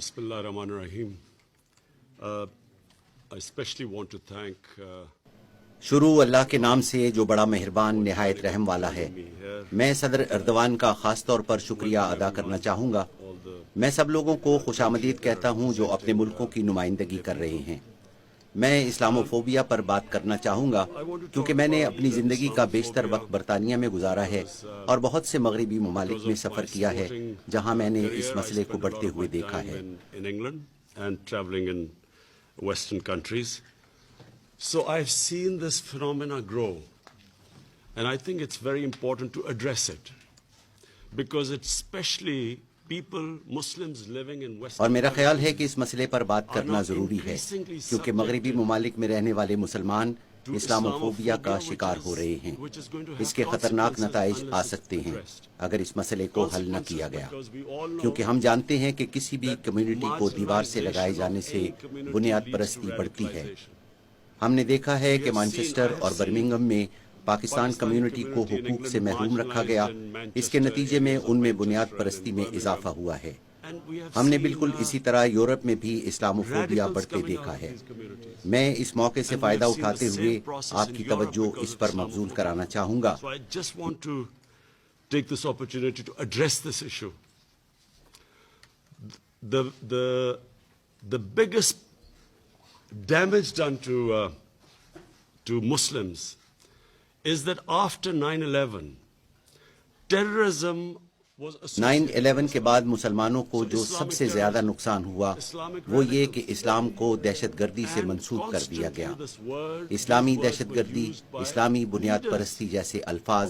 Bismillah ar-Rahman ar-Rahim. I especially want to thank شروع اللہ کے نام سے جو بڑا مہربان نہایت رحم والا ہے. میں صدر اردوان کا خاص طور پر شکریہ ادا کرنا چاہوں گا. میں سب لوگوں کو خوش آمدید کہتا ہوں جو اپنے ملکوں کی نمائندگی کر رہے ہیں. میں اسلاموفوبیا پر بات کرنا چاہوں گا کیونکہ میں نے اپنی زندگی کا بیشتر وقت برطانیہ میں گزارا ہے اور بہت سے مغربی ممالک میں سفر کیا ہے جہاں میں نے اس مسئلے کو بڑھتے ہوئے دیکھا ہے. Western countries. So I've seen this phenomena grow, and I think it's very important to address it because it's especially people, Muslims living in Western. اور میرا خیال ہے کہ اس مسئلے پر بات کرنا ضروری ہے کیونکہ مغربی ممالک میں رہنے والے مسلمان اسلاموفوبیا کا شکار ہو رہے ہیں. اس کے خطرناک نتائج آ سکتے ہیں اگر اس مسئلے کو حل نہ کیا گیا، کیونکہ ہم جانتے ہیں کہ کسی بھی کمیونٹی کو دیوار سے لگائے جانے سے بنیاد پرستی بڑھتی ہے. ہم نے دیکھا ہے کہ مانچسٹر اور برمنگھم میں پاکستان کمیونٹی کو حقوق سے محروم رکھا گیا. اس کے نتیجے میں ان میں بنیاد پرستی میں اضافہ ہوا ہے. ہم نے بالکل اسی طرح یورپ میں بھی اسلاموفوبیا بڑھتے دیکھا ہے. میں اس موقع سے فائدہ اٹھاتے ہوئے آپ کی توجہ اس پر مبذول کرانا چاہوں گا. So I just want to take this opportunity to address this issue. The biggest damage done to Muslims is that after 9/11, terrorism was 9/11 کے بعد مسلمانوں کو جو سب سے زیادہ نقصان ہوا وہ یہ کہ اسلام کو دہشت گردی سے منسوب کر دیا گیا. اسلامی دہشت گردی، اسلامی بنیاد پرستی جیسے الفاظ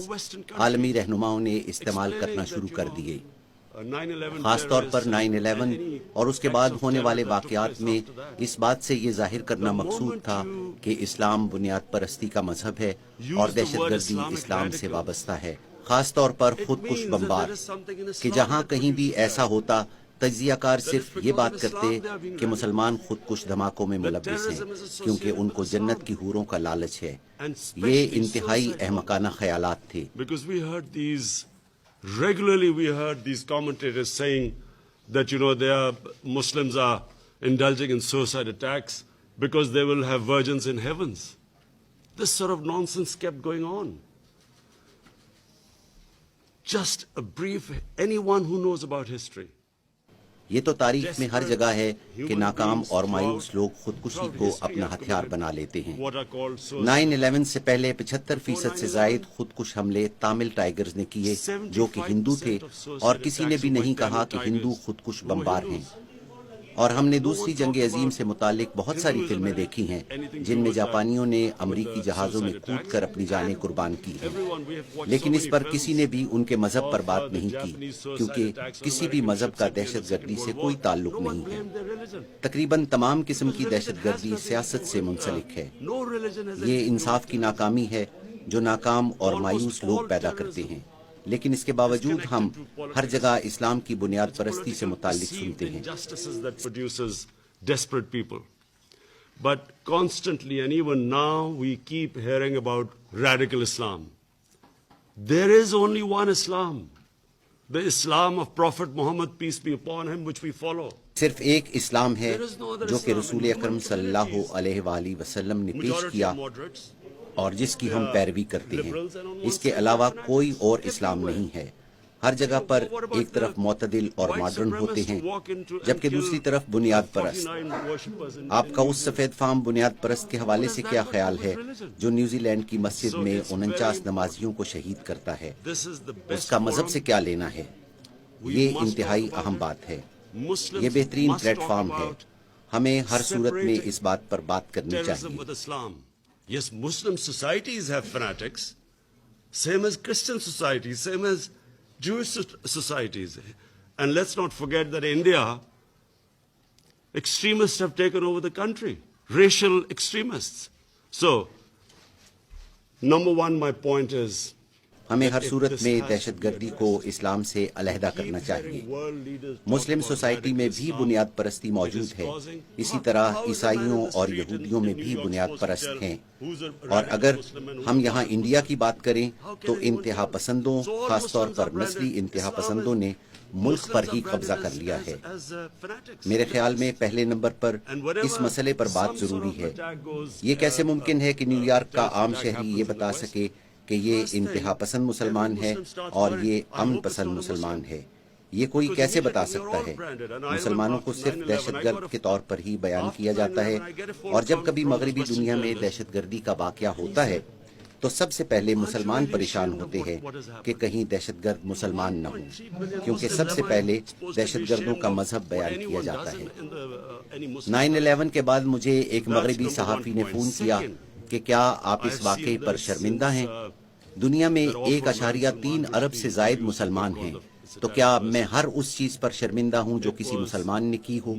عالمی رہنماؤں نے استعمال کرنا شروع کر دیے. خاص طور پر 9/11 اور اس کے بعد ہونے والے واقعات میں اس بات سے یہ ظاہر کرنا مقصود تھا کہ اسلام بنیاد پرستی کا مذہب ہے اور دہشت گردی اسلام سے وابستہ ہے. خاص طور پر خودکش بمبار کہ جہاں کہیں بھی ایسا ہوتا تجزیہ کار صرف یہ بات کرتے کہ مسلمان خودکش دھماکوں میں ملوث ہیں کیونکہ ان کو جنت کی حوروں کا لالچ ہے. یہ انتہائی احمقانہ خیالات تھے. Regularly we heard these commentators saying that, Muslims are indulging in suicide attacks because they will have virgins in heavens. This sort of nonsense kept going on. Just a brief, anyone who knows about history. یہ تو تاریخ میں ہر جگہ ہے کہ ناکام اور مایوس لوگ خودکشی کو اپنا ہتھیار بنا لیتے ہیں. 9/11 سے پہلے 75% سے زائد خودکش حملے تامل ٹائیگرز نے کیے جو کہ ہندو تھے، اور کسی نے بھی نہیں کہا کہ ہندو خودکش بمبار ہیں. اور ہم نے دوسری جنگ عظیم سے متعلق بہت ساری فلمیں دیکھی ہیں جن میں جاپانیوں نے امریکی جہازوں میں کود کر اپنی جانیں قربان کی ہیں، لیکن اس پر کسی نے بھی ان کے مذہب پر بات نہیں کی کیونکہ کسی بھی مذہب کا دہشت گردی سے کوئی تعلق نہیں ہے. تقریباً تمام قسم کی دہشت گردی سیاست سے منسلک ہے. یہ انصاف کی ناکامی ہے جو ناکام اور مایوس لوگ پیدا کرتے ہیں، لیکن اس کے باوجود ہم ہر جگہ اسلام کی بنیاد پرستی سے متعلق سنتے ہیں. But constantly and even now we keep hearing about radical Islam. There is only one Islam, the Islam of Prophet Muhammad, peace be upon him, which we follow. صرف ایک اسلام ہے جو کہ رسول اکرم صلی اللہ علیہ وآلہ وسلم نے پیش کیا اور جس کی ہم پیروی کرتے ہیں. اس کے علاوہ کوئی اور اسلام نہیں ہے. ہر جگہ پر ایک طرف معتدل اور ماڈرن ہوتے ہیں جبکہ دوسری طرف بنیاد پرست. آپ کا اس سفید فام بنیاد پرست کے حوالے سے کیا خیال ہے جو نیوزی لینڈ کی مسجد میں 49 نمازیوں کو شہید کرتا ہے؟ اس کا مذہب سے کیا لینا ہے؟ یہ انتہائی اہم بات ہے. یہ بہترین پلیٹ فارم ہے. ہمیں ہر صورت میں اس بات پر بات کرنی چاہیے. Yes, Muslim societies have fanatics, same as Christian societies, same as Jewish societies. And let's not forget that in India, extremists have taken over the country, racial extremists. So, number one, my point is, ہمیں ہر صورت میں دہشت گردی کو اسلام سے علیحدہ کرنا چاہیے. مسلم سوسائٹی میں بھی بنیاد پرستی موجود ہے، اسی طرح عیسائیوں اور یہودیوں میں بھی بنیاد پرست ہیں. اور اگر ہم یہاں انڈیا کی بات کریں تو انتہا پسندوں، خاص طور پر نسلی انتہا پسندوں نے ملک پر ہی قبضہ کر لیا ہے. میرے خیال میں پہلے نمبر پر اس مسئلے پر بات ضروری ہے. یہ کیسے ممکن ہے کہ نیو یارک کا عام شہری یہ بتا سکے کہ یہ انتہا پسند مسلمان ہے اور یہ امن پسند مسلمان ہے؟ یہ کوئی کیسے بتا سکتا ہے؟ مسلمانوں کو صرف دہشت گرد کے طور پر ہی بیان کیا جاتا ہے، اور جب کبھی مغربی دنیا میں دہشت گردی کا واقعہ ہوتا ہے تو سب سے پہلے مسلمان پریشان ہوتے ہیں کہ کہیں دہشت گرد مسلمان نہ ہوں، کیونکہ سب سے پہلے دہشت گردوں کا مذہب بیان کیا جاتا ہے. 9/11 کے بعد مجھے ایک مغربی صحافی نے فون کیا کہ کیا آپ اس واقعے پر شرمندہ ہیں؟ دنیا میں 1.3 ارب سے زائد مسلمان ہیں، تو کیا میں ہر اس چیز پر شرمندہ ہوں جو کسی مسلمان نے کی ہو؟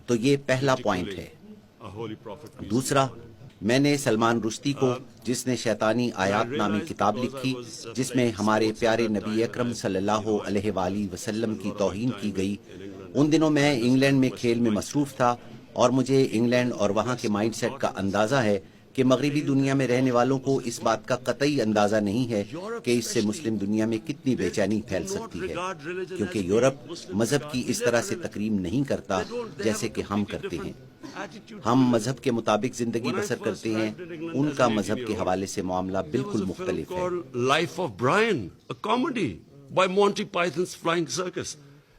تو یہ پہلا پوائنٹ ہے. دوسرا، میں نے سلمان رشدی کو، جس نے شیطانی آیات نامی کتاب لکھی جس میں ہمارے پیارے نبی اکرم صلی اللہ علیہ وآلہ وسلم کی توہین کی گئی، ان دنوں میں انگلینڈ میں کھیل میں مصروف تھا، اور مجھے انگلینڈ اور وہاں کے مائنڈ سیٹ کا اندازہ ہے کہ مغربی دنیا میں رہنے والوں کو اس بات کا قطعی اندازہ نہیں ہے کہ اس سے مسلم دنیا میں کتنی بے چینی پھیل سکتی ہے، کیونکہ یورپ مذہب کی اس طرح سے تقریم نہیں کرتا جیسے کہ ہم کرتے ہیں. ہم مذہب کے مطابق زندگی بسر کرتے ہیں، ان کا مذہب کے حوالے سے معاملہ بالکل مختلف ہے. Life of Brian, a comedy by Monty Python's Flying Circus.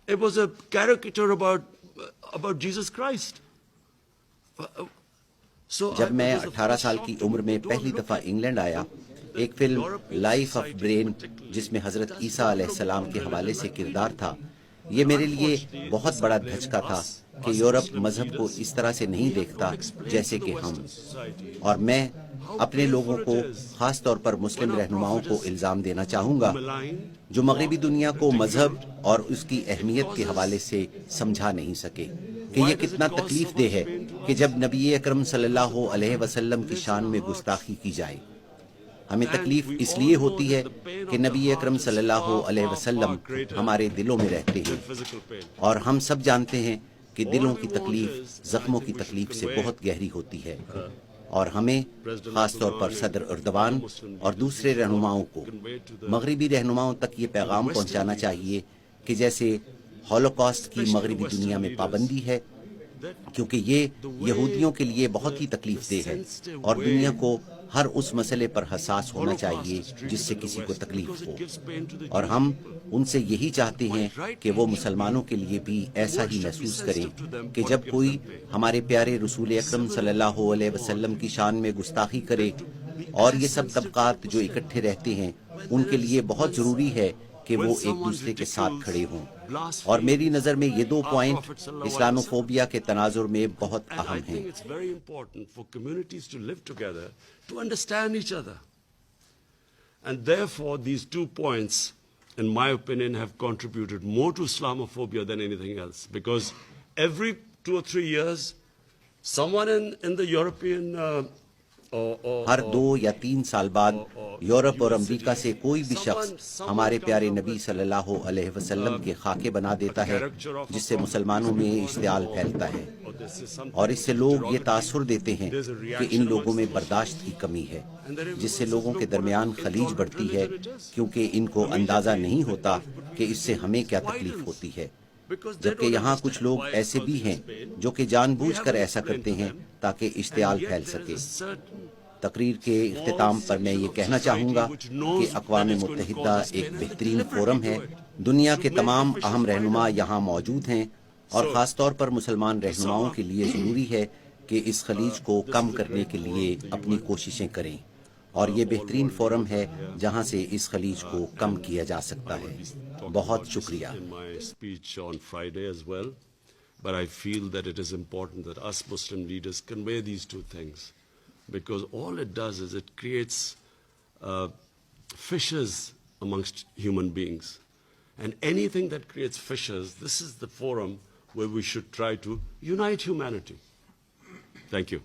It was a caricature about Jesus Christ. جب میں 18 سال کی عمر میں پہلی دفعہ انگلینڈ آیا، ایک فلم لائف آف برین جس میں حضرت عیسیٰ علیہ السلام کے حوالے سے کردار تھا، یہ میرے لیے بہت بڑا دھچکا تھا کہ یورپ مذہب کو اس طرح سے نہیں دیکھتا جیسے کہ ہم. اور میں اپنے لوگوں کو، خاص طور پر مسلم رہنماؤں کو الزام دینا چاہوں گا جو مغربی دنیا کو مذہب اور اس کی اہمیت کے حوالے سے سمجھا نہیں سکے کہ یہ کتنا تکلیف دہ ہے کہ جب نبی اکرم صلی اللہ علیہ وسلم کی شان میں گستاخی کی جائے. ہمیں تکلیف اس لیے ہوتی ہے کہ نبی اکرم صلی اللہ علیہ وسلم ہمارے دلوں میں رہتے ہیں، اور ہم سب جانتے ہیں کہ دلوں کی تکلیف زخموں کی تکلیف سے بہت گہری ہوتی ہے. اور ہمیں خاص طور پر صدر اردوان اور دوسرے رہنماؤں کو، مغربی رہنماؤں تک یہ پیغام پہنچانا چاہیے کہ جیسے ہولوکاسٹ کی مغربی دنیا میں پابندی ہے، کیونکہ یہ یہودیوں کے لیے بہت ہی تکلیف دہ ہے، اور دنیا کو ہر اس مسئلے پر حساس ہونا چاہیے جس سے کسی کو تکلیف ہو. اور ہم ان سے یہی چاہتے ہیں کہ وہ مسلمانوں کے لیے بھی ایسا ہی محسوس کریں کہ جب کوئی ہمارے پیارے رسول اکرم صلی اللہ علیہ وسلم کی شان میں گستاخی کرے، اور یہ سب طبقات جو اکٹھے رہتے ہیں، ان کے لیے بہت ضروری ہے کہ وہ ایک دوسرے کے ساتھ کھڑے ہوں. اور میری نظر میں یہ 2 پوائنٹ اسلاموفوبیا کے تناظر میں بہت اہم ہیں. To understand each other. And therefore, these 2 points, in my opinion, have contributed more to Islamophobia than anything else. Because every 2 or 3 years, someone in the European ہر 2 یا 3 سال بعد یورپ اور امریکہ سے کوئی بھی شخص ہمارے پیارے نبی صلی اللہ علیہ وسلم کے خاکے بنا دیتا ہے، جس سے مسلمانوں میں اشتعال پھیلتا ہے، اور اس سے لوگ یہ تاثر دیتے ہیں کہ ان لوگوں میں برداشت کی کمی ہے، جس سے لوگوں کے درمیان خلیج بڑھتی ہے، کیونکہ ان کو اندازہ نہیں ہوتا کہ اس سے ہمیں کیا تکلیف ہوتی ہے. جبکہ یہاں کچھ لوگ ایسے بھی ہیں جو کہ جان بوجھ کر ایسا کرتے ہیں تاکہ اشتعال پھیل سکے. تقریر کے اختتام پر میں یہ کہنا چاہوں گا کہ اقوام متحدہ ایک بہترین فورم ہے. دنیا کے تمام اہم رہنما یہاں موجود ہیں، اور خاص طور پر مسلمان رہنماؤں کے لیے ضروری ہے کہ اس خلیج کو کم کرنے کے لیے اپنی کوششیں کریں، اور یہ بہترین فورم ہے جہاں سے اس خلیج کو کم کیا جا سکتا ہے. بہت شکریہ. But I feel that it is important that us Muslim leaders convey these 2 things, because all it does is it creates fissures amongst human beings. And anything that creates fissures, this is the forum where we should try to unite humanity. Thank you.